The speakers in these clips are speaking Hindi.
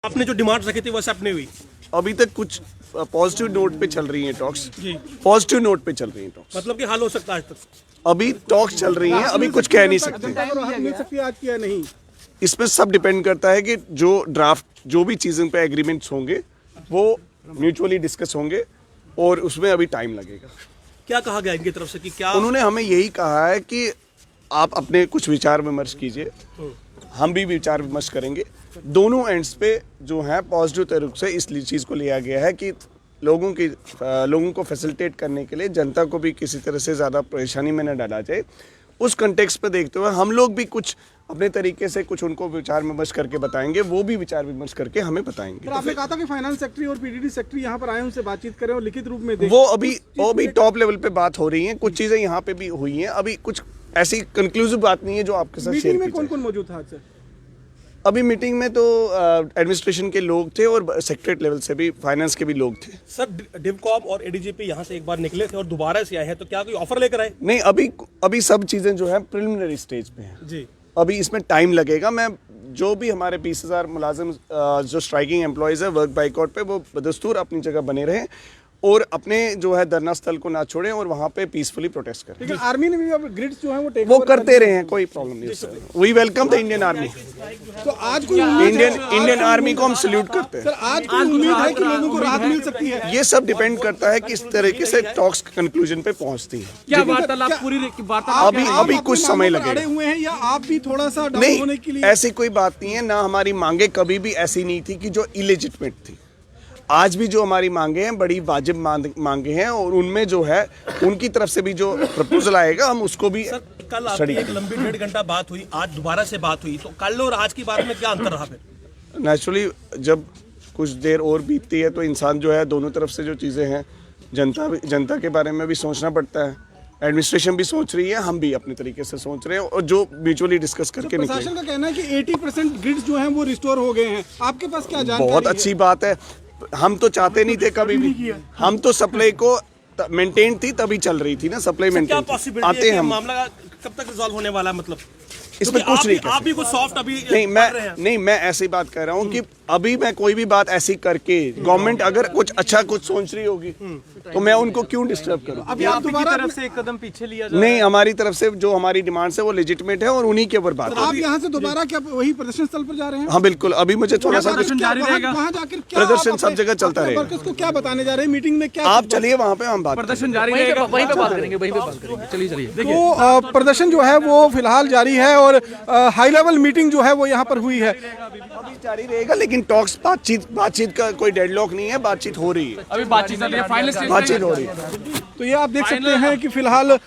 अपने जो डिमांड रखी थी वैसे अपने हुई? अभी तक कुछ पॉजिटिव नोट पे चल रही हैं टॉक्स जी, पॉजिटिव नोट पे चल रही हैं टॉक्स। मतलब कि हल हो सकता है आज तक? अभी टॉक्स चल रही हैं, अभी कुछ कह नहीं सकते। मिल सकती है आज की या नहीं? इसमें सब डिपेंड करता है कि जो ड्राफ्ट जो भी चीज़ों पे एग्रीमेंट्स होंगे वो म्यूचुअली डिस्कस होंगे और उसमें अभी टाइम लगेगा। क्या कहा गया इनकी तरफ से कि क्या? उन्होंने हमें यही कहा है कि आप अपने कुछ विचार विमर्श कीजिए, हम भी विचार विमर्श करेंगे। दोनों एंड्स पे जो है पॉजिटिव तरीके से इस चीज़ को लिया गया है कि लोगों को फैसिलिटेट करने के लिए जनता को भी किसी तरह से ज़्यादा परेशानी में न डाला जाए। उस कंटेक्स्ट पे देखते हुए हम लोग भी कुछ अपने तरीके से कुछ उनको विचार विमर्श करके बताएंगे, वो भी विचार विमर्श करके हमें बताएंगे। तो आपने कहा था कि फाइनेंस सेक्रेटरी और पीडीडी सेक्रेटरी यहाँ पर आए, उनसे बातचीत करें और लिखित रूप में दें। वो अभी टॉप लेवल पे बात हो रही है, कुछ चीज़ें यहाँ पे भी हुई हैं। अभी कुछ ऐसी कंक्लूसिव बात नहीं है जो आपके साथ शेयर मीटिंग की में जाए। कौन-कौन मौजूद था आज से? अभी मीटिंग में तो एडमिनिस्ट्रेशन के लोग थे और सेक्रेटरी लेवल से भी फाइनेंस के भी लोग थे। सर डिवकॉप और एडीजीपी यहाँ से एक बार निकले थे और दोबारा से आए हैं, तो क्या कोई ऑफर लेकर आए? नहीं, अभी सब चीज़ें जो है प्रिलिमिनरी स्टेज पे हैं जी। अभी इसमें टाइम लगेगा। मैं जो भी हमारे 20,000 मुलाजिम जो स्ट्राइकिंग एम्प्लॉयज़ है वर्क बाइकआउट पे, वो बदस्तूर अपनी जगह बने रहें और अपने जो है धरना स्थल को ना छोड़ें और वहाँ पे पीसफुली प्रोटेस्ट करें। लेकिन आर्मी ने भी अब ग्रिड्स जो है वो करते रहे हैं, कोई प्रॉब्लम नहीं है। We welcome the Indian army. तो आज कोई इंडियन आर्मी को हम सल्यूट करते हैं। सर आज कोई उम्मीद है कि लोगों को राहत मिल सकती है? ये सब डिपेंड करता है कि इस तरीके से टॉक्स कंक्लूजन पे पहुंचती है। क्या वार्तालाप पूरी वार्तालाप अभी कुछ समय लगेगा। अड़े हुए हैं या आप भी थोड़ा सा डाउन होने के नहीं, लिए? ऐसी कोई बात नहीं है ना। हमारी मांगे कभी भी ऐसी नहीं थी कि जो इलेजिटमेट थी। आज भी जो हमारी मांगे हैं बड़ी वाजिब मांगे हैं और उनमें जो है उनकी तरफ से भी जो प्रपोजल आएगा हम उसको भी सर कल आपकी एक लंबी 1.5 घंटा बात हुई, आज दोबारा से बात हुई, तो कल और आज की बात में क्या अंतर रहा फिर? नेचुरली जब कुछ देर और बीतती है तो इंसान जो है दोनों तरफ से जो चीज़ें हैं जनता के बारे में भी सोचना पड़ता है। एडमिनिस्ट्रेशन भी सोच रही है, हम भी अपने तरीके से सोच रहे हैं और जो म्यूचुअली डिस्कस करके निकले। प्रशासन का कहना है कि 80% ग्रिड्स जो हैं वो रिस्टोर हो गए हैं। आपके पास क्या जानकारी? बहुत अच्छी बात है। हम तो चाहते नहीं थे कभी भी, हम तो सप्लाई को मेंटेन थी तभी चल रही थी ना, सप्लाई क्या मेंटेन पॉसिबिलिटी आते है हैं कि हम। मामला कब तक रिजॉल्व होने वाला है? मतलब इसमें क्योंकि कुछ नहीं आप भी कुछ सॉफ्ट अभी नहीं, मैं ऐसी बात कर रहा हूँ कि अभी मैं कोई भी बात ऐसी करके गवर्नमेंट अगर कुछ अच्छा कुछ सोच रही होगी तो मैं उनको क्यों डिस्टर्ब करूँ? अभी आप दोबारा तरफ से एक कदम पीछे लिया जा नहीं, हमारी तरफ से जो हमारी डिमांड्स है वो लेजिटिमेट है और उन्हीं के ऊपर बात है। आप यहाँ से दोबारा क्या वही प्रदर्शन स्थल पर जा रहे हैं? हाँ बिल्कुल, अभी मुझे थोड़ा सा कुछ वहाँ जाकर क्या प्रदर्शन आप सब जगह चलता अपने रहेगा। वर्कर्स को क्या बताने जा रहे हैं? मीटिंग में क्या आप चलिए वहाँ पे हम बात प्रदर्शन जारी रहेगा, वहीं पे बात करेंगे, वहीं पे बात करेंगे। चलिए तो प्रदर्शन जो है वो फिलहाल जारी है और हाई लेवल मीटिंग जो है वो यहाँ पर हुई है। अभी जारी रहेगा, लेकिन टॉक्स बातचीत का कोई डेडलॉक नहीं है, बातचीत हो रही है। अभी बातचीत चल रही है, फाइनल स्टेज बातचीत हो रही है। तो ये आप देख सकते हैं कि फिलहाल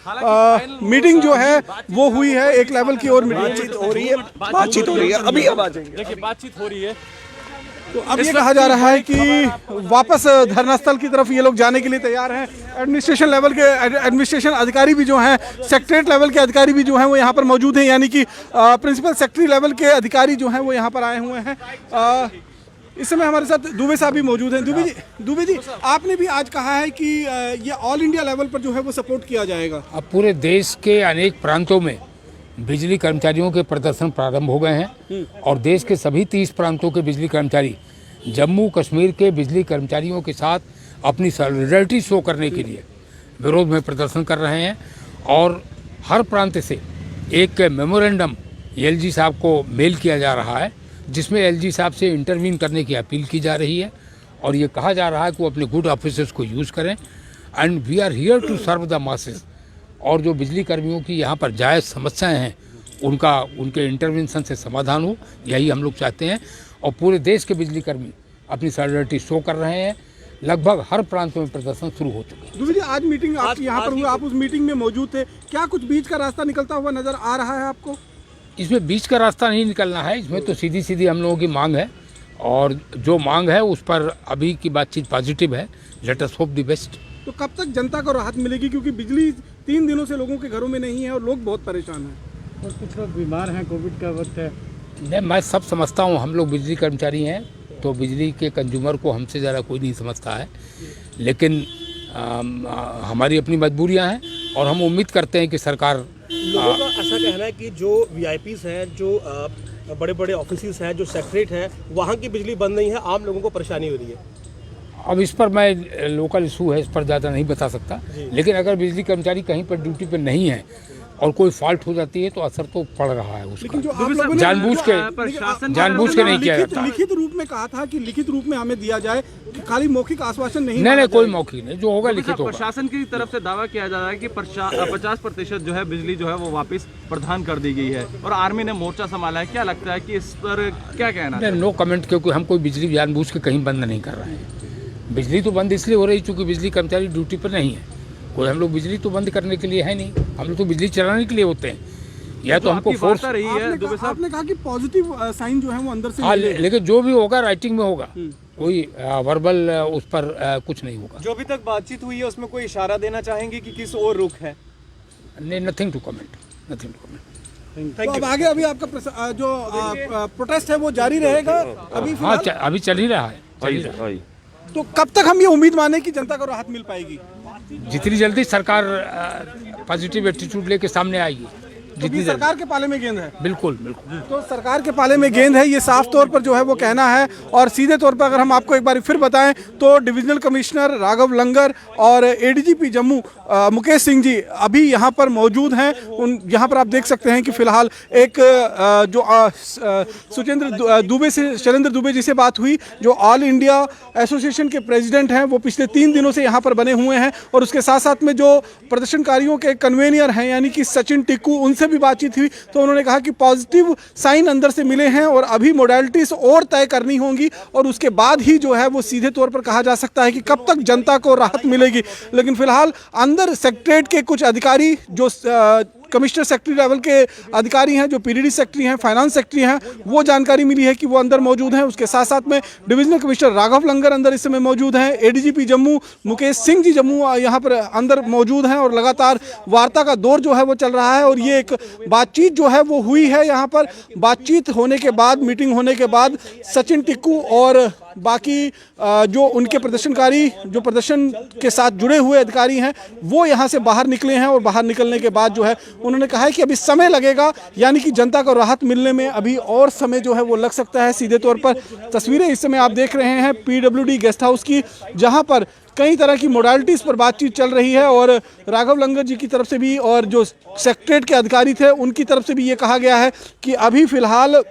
मीटिंग जो है वो हुई है एक लेवल की और बातचीत हो रही है। अभी अब आ जाएंगे। देखिए बातचीत हो रही है। तो अब ये कहा जा रहा है कि वापस धरना स्थल की तरफ ये लोग जाने के लिए तैयार हैं। एडमिनिस्ट्रेशन लेवल के एडमिनिस्ट्रेशन अधिकारी भी जो हैं, सेक्रेटरीट लेवल के अधिकारी भी जो हैं वो यहाँ पर मौजूद हैं, यानी कि प्रिंसिपल सेक्रेटरी लेवल के अधिकारी जो हैं वो यहाँ पर आए हुए हैं। इस समय हमारे साथ दुबे साहब भी मौजूद हैं। दुबे जी, आपने भी आज कहा है कि ये ऑल इंडिया लेवल पर जो है वो सपोर्ट किया जाएगा। अब पूरे देश के अनेक प्रांतों में बिजली कर्मचारियों के प्रदर्शन प्रारंभ हो गए हैं और देश के सभी 30 प्रांतों के बिजली कर्मचारी जम्मू कश्मीर के बिजली कर्मचारियों के साथ अपनी सॉलिडरिटी शो करने के लिए विरोध में प्रदर्शन कर रहे हैं और हर प्रांत से एक मेमोरेंडम एलजी साहब को मेल किया जा रहा है, जिसमें एलजी साहब से इंटरवीन करने की अपील की जा रही है और ये कहा जा रहा है कि वो अपने गुड ऑफिसर्स को यूज़ करें and we are here to serve the masses. और जो बिजली कर्मियों की यहाँ पर जायज़ समस्याएं हैं उनके इंटरवेंशन से समाधान हो, यही हम लोग चाहते हैं। और पूरे देश के बिजली कर्मी अपनी सॉलिडरिटी शो कर रहे हैं। लगभग हर प्रांत में प्रदर्शन शुरू हो चुका है। दुबे जी, आज मीटिंग आप यहाँ पर हुई, आप उस मीटिंग में मौजूद थे, क्या कुछ बीच का रास्ता निकलता हुआ नजर आ रहा है आपको? इसमें बीच का रास्ता नहीं निकलना है, इसमें तो सीधी सीधी हम लोगों की मांग है और जो मांग है उस पर अभी की बातचीत पॉजिटिव है। Let us hope the best. तो कब तक जनता को राहत मिलेगी, क्योंकि बिजली 3 दिनों से लोगों के घरों में नहीं है और लोग बहुत परेशान हैं और कुछ लोग बीमार हैं, कोविड का वक्त है। नहीं, मैं सब समझता हूँ, हम लोग बिजली कर्मचारी हैं तो बिजली के कंज्यूमर को हमसे ज़्यादा कोई नहीं समझता है, लेकिन हमारी अपनी मजबूरियाँ हैं और हम उम्मीद करते हैं कि सरकार लोगों का ऐसा कहना है कि जो वीआईपीज़ हैं, जो बड़े बड़े ऑफिस हैं, जो सेक्रेटरीट है, वहाँ की बिजली बंद नहीं है, आम लोगों को परेशानी हो रही है। अब इस पर मैं लोकल इशू है, इस पर ज़्यादा नहीं बता सकता, लेकिन अगर बिजली कर्मचारी कहीं पर ड्यूटी पर नहीं है और कोई फॉल्ट हो जाती है तो असर तो पड़ रहा है उसका। जो आप लोगों ने जानबूझ के नहीं किया जाता। लिखित रूप में कहा था कि लिखित रूप में हमें दिया जाए, कि खाली मौखिक आश्वासन नहीं। नहीं, कोई मौखिक नहीं, जो होगा लिखित होगा। प्रशासन की तरफ से दावा किया जा रहा है कि 50% जो है बिजली जो है वो वापस प्रदान कर दी गई है और आर्मी ने मोर्चा संभाला है। क्या लगता है कि इस पर क्या कहना है? नो कमेंट, क्योंकि हम कोई बिजली जानबूझ के कहीं बंद नहीं कर रहे हैं। बिजली तो बंद इसलिए हो रही चूँकि बिजली कर्मचारी ड्यूटी पर नहीं है। कोई हम लोग बिजली तो बंद करने के लिए है नहीं, हम लोग तो बिजली चलाने के लिए होते हैं। या तो हमको फोर्स रही है। आपने कहा कि पॉजिटिव साइन जो है वो अंदर से हाँ, लेकिन जो भी होगा राइटिंग में होगा, कोई वर्बल उस पर कुछ नहीं होगा। जो अभी तक बातचीत हुई है उसमें कोई इशारा देना चाहेंगे कि किस और रुख है? नहीं, नथिंग टू कमेंट। तो अब आगे अभी आपका जो प्रोटेस्ट है वो जारी रहेगा अभी? हाँ, अभी चल ही रहा है। तो कब तक हम ये उम्मीद माने कि जनता को राहत मिल पाएगी? जितनी जल्दी सरकार पॉजिटिव एटीट्यूड लेके सामने आएगी, जितनी सरकार के पाले में गेंद है। बिल्कुल बिल्कुल। तो सरकार के पाले में गेंद है, ये साफ तौर पर जो है वो कहना है। और सीधे तौर पर अगर हम आपको एक बार फिर बताएं तो डिविजनल कमिश्नर राघव लंगर और एडीजीपी जम्मू मुकेश सिंह जी अभी यहाँ पर मौजूद हैं। उन यहाँ पर आप देख सकते हैं कि फिलहाल एक जो शैलेंद्र दुबे जी से बात हुई, जो ऑल इंडिया एसोसिएशन के प्रेसिडेंट हैं, वो पिछले 3 दिनों से यहाँ पर बने हुए हैं। और उसके साथ साथ में जो प्रदर्शनकारियों के कन्वेनियर हैं यानी कि सचिन टिक्कू, उनसे भी बातचीत हुई। तो उन्होंने कहा कि पॉजिटिव साइन अंदर से मिले हैं और अभी मोडालिटीज और तय करनी होंगी और उसके बाद ही जो है वो सीधे तौर पर कहा जा सकता है कि कब तक जनता को राहत मिलेगी। लेकिन फिलहाल अंदर सेक्रेटरीट के कुछ अधिकारी, जो कमिश्नर सेक्रेटरी लेवल के अधिकारी हैं, जो पीडीडी सेक्रेटरी हैं, फाइनेंस सेक्रेटरी हैं, वो जानकारी मिली है कि वो अंदर मौजूद हैं। उसके साथ साथ में डिविजनल कमिश्नर राघव लंगर अंदर इस समय मौजूद हैं। एडीजीपी जम्मू मुकेश सिंह जी जम्मू यहाँ पर अंदर मौजूद हैं और लगातार वार्ता का दौर जो है वो चल रहा है। और ये एक बातचीत जो है वो हुई है यहाँ पर। बातचीत होने के बाद, मीटिंग होने के बाद सचिन टिक्कू और बाकी जो उनके प्रदर्शनकारी, जो प्रदर्शन के साथ जुड़े हुए अधिकारी हैं, वो यहाँ से बाहर निकले हैं। और बाहर निकलने के बाद जो है उन्होंने कहा है कि अभी समय लगेगा, यानी कि जनता को राहत मिलने में अभी और समय जो है वो लग सकता है। सीधे तौर पर तस्वीरें इस समय आप देख रहे हैं पीडब्ल्यूडी गेस्ट हाउस की, जहाँ पर कई तरह की मोडालिटीज़ पर बातचीत चल रही है। और राघव लंगर जी की तरफ से भी और जो सेक्रेटरीट के अधिकारी थे उनकी तरफ से भी ये कहा गया है कि अभी फ़िलहाल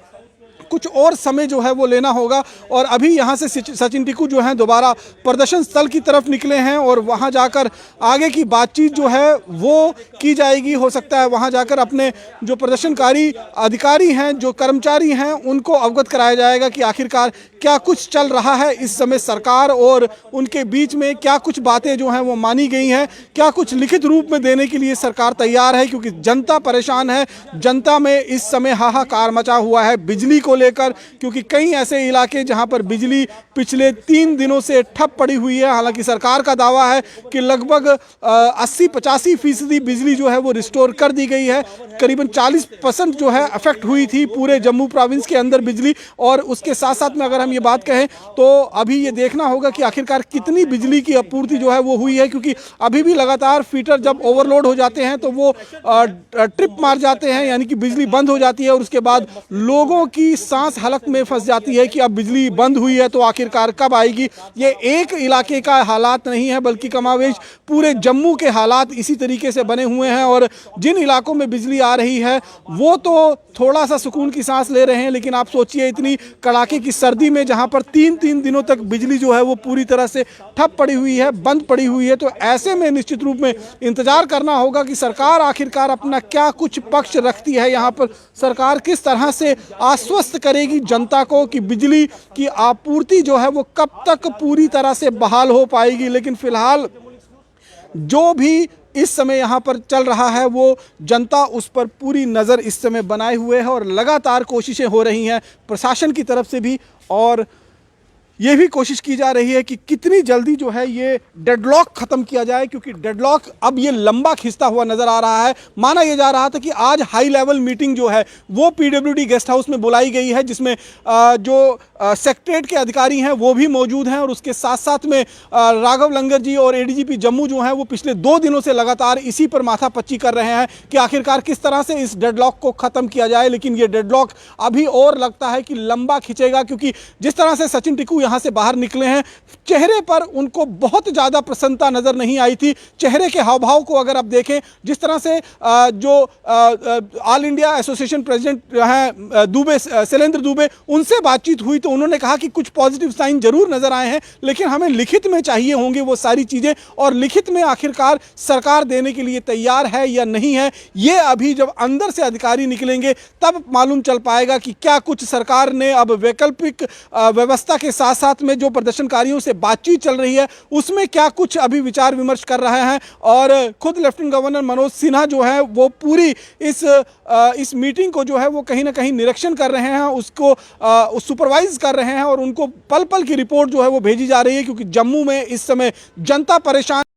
कुछ और समय जो है वो लेना होगा। और अभी यहाँ से सचिन टिक्कू जो हैं दोबारा प्रदर्शन स्थल की तरफ निकले हैं और वहाँ जाकर आगे की बातचीत जो है वो की जाएगी। हो सकता है वहाँ जाकर अपने जो प्रदर्शनकारी अधिकारी हैं, जो कर्मचारी हैं, उनको अवगत कराया जाएगा कि आखिरकार क्या कुछ चल रहा है इस समय सरकार और उनके बीच में, क्या कुछ बातें जो हैं वो मानी गई हैं, क्या कुछ लिखित रूप में देने के लिए सरकार तैयार है। क्योंकि जनता परेशान है, जनता में इस समय हाहाकार मचा हुआ है बिजली को लेकर। क्योंकि कई ऐसे इलाके जहां पर बिजली पिछले 3 दिनों से ठप पड़ी हुई है। हालांकि सरकार का दावा है कि लगभग 80-85% बिजली जो है वो रिस्टोर कर दी गई है। करीबन 40% जो है अफेक्ट हुई थी पूरे जम्मू प्रोविंस के अंदर बिजली। और उसके साथ साथ में अगर हम ये बात कहें तो अभी ये देखना होगा कि आखिरकार कितनी बिजली की आपूर्ति जो है वो हुई है। क्योंकि अभी भी लगातार फीटर जब ओवरलोड हो जाते हैं तो वो ट्रिप मार जाते हैं, यानी कि बिजली बंद हो जाती है। और उसके बाद लोगों की सांस हलक में फंस जाती है कि अब बिजली बंद हुई है तो आखिरकार कब आएगी। ये एक इलाके का हालात नहीं है, बल्कि कमावेश पूरे जम्मू के हालात इसी तरीके से बने हुए हैं। और जिन इलाकों में बिजली आ रही है वो तो थोड़ा सा सुकून की सांस ले रहे हैं, लेकिन आप सोचिए इतनी कड़ाके की सर्दी में जहां पर 3 दिनों तक बिजली जो है वो पूरी तरह से ठप पड़ी हुई है, बंद पड़ी हुई है। तो ऐसे में निश्चित रूप में इंतजार करना होगा कि सरकार आखिरकार अपना क्या कुछ पक्ष रखती है। यहाँ पर सरकार किस तरह से आश्वस्त करेगी जनता को कि बिजली की आपूर्ति जो है वो कब तक पूरी तरह से बहाल हो पाएगी। लेकिन फिलहाल जो भी इस समय यहाँ पर चल रहा है वो जनता उस पर पूरी नज़र इस समय बनाए हुए है और लगातार कोशिशें हो रही हैं प्रशासन की तरफ से भी और ये भी कोशिश की जा रही है कि कितनी जल्दी जो है ये डेडलॉक खत्म किया जाए, क्योंकि डेडलॉक अब ये लंबा खिंचता हुआ नजर आ रहा है। माना यह जा रहा था कि आज हाई लेवल मीटिंग जो है वो पीडब्ल्यूडी गेस्ट हाउस में बुलाई गई है, जिसमें जो सेक्रेटरीट के अधिकारी हैं वो भी मौजूद हैं, और उसके साथ साथ में राघव लंगर जी और एडीजीपी जम्मू जो हैं वो पिछले 2 दिनों से लगातार इसी पर माथापच्ची कर रहे हैं कि आखिरकार किस तरह से इस डेडलॉक को खत्म किया जाए। लेकिन ये डेडलॉक अभी और लगता है कि लंबा खिंचेगा, क्योंकि जिस तरह से सचिन टिकू यहां से बाहर निकले हैं, चेहरे पर उनको बहुत ज़्यादा प्रसन्नता नजर नहीं आई थी। चेहरे के हाव भाव को अगर आप देखें, जिस तरह से जो ऑल इंडिया एसोसिएशन प्रेसिडेंट हैं दुबे, शैलेंद्र दुबे, उनसे बातचीत हुई तो उन्होंने कहा कि कुछ पॉजिटिव साइन जरूर नजर आए हैं, लेकिन हमें लिखित में चाहिए होंगे वो सारी चीज़ें, और लिखित में आखिरकार सरकार देने के लिए तैयार है या नहीं है, ये अभी जब अंदर से अधिकारी निकलेंगे तब मालूम चल पाएगा कि क्या कुछ सरकार ने अब वैकल्पिक व्यवस्था के साथ साथ में जो प्रदर्शनकारियों से बातचीत चल रही है उसमें क्या कुछ अभी विचार विमर्श कर रहे हैं। और खुद लेफ्टिनेंट गवर्नर मनोज सिन्हा जो है वो पूरी इस मीटिंग को जो है वो कहीं ना कहीं निरीक्षण कर रहे हैं, उसको सुपरवाइज कर रहे हैं, और उनको पल पल की रिपोर्ट जो है वो भेजी जा रही है, क्योंकि जम्मू में इस समय जनता परेशान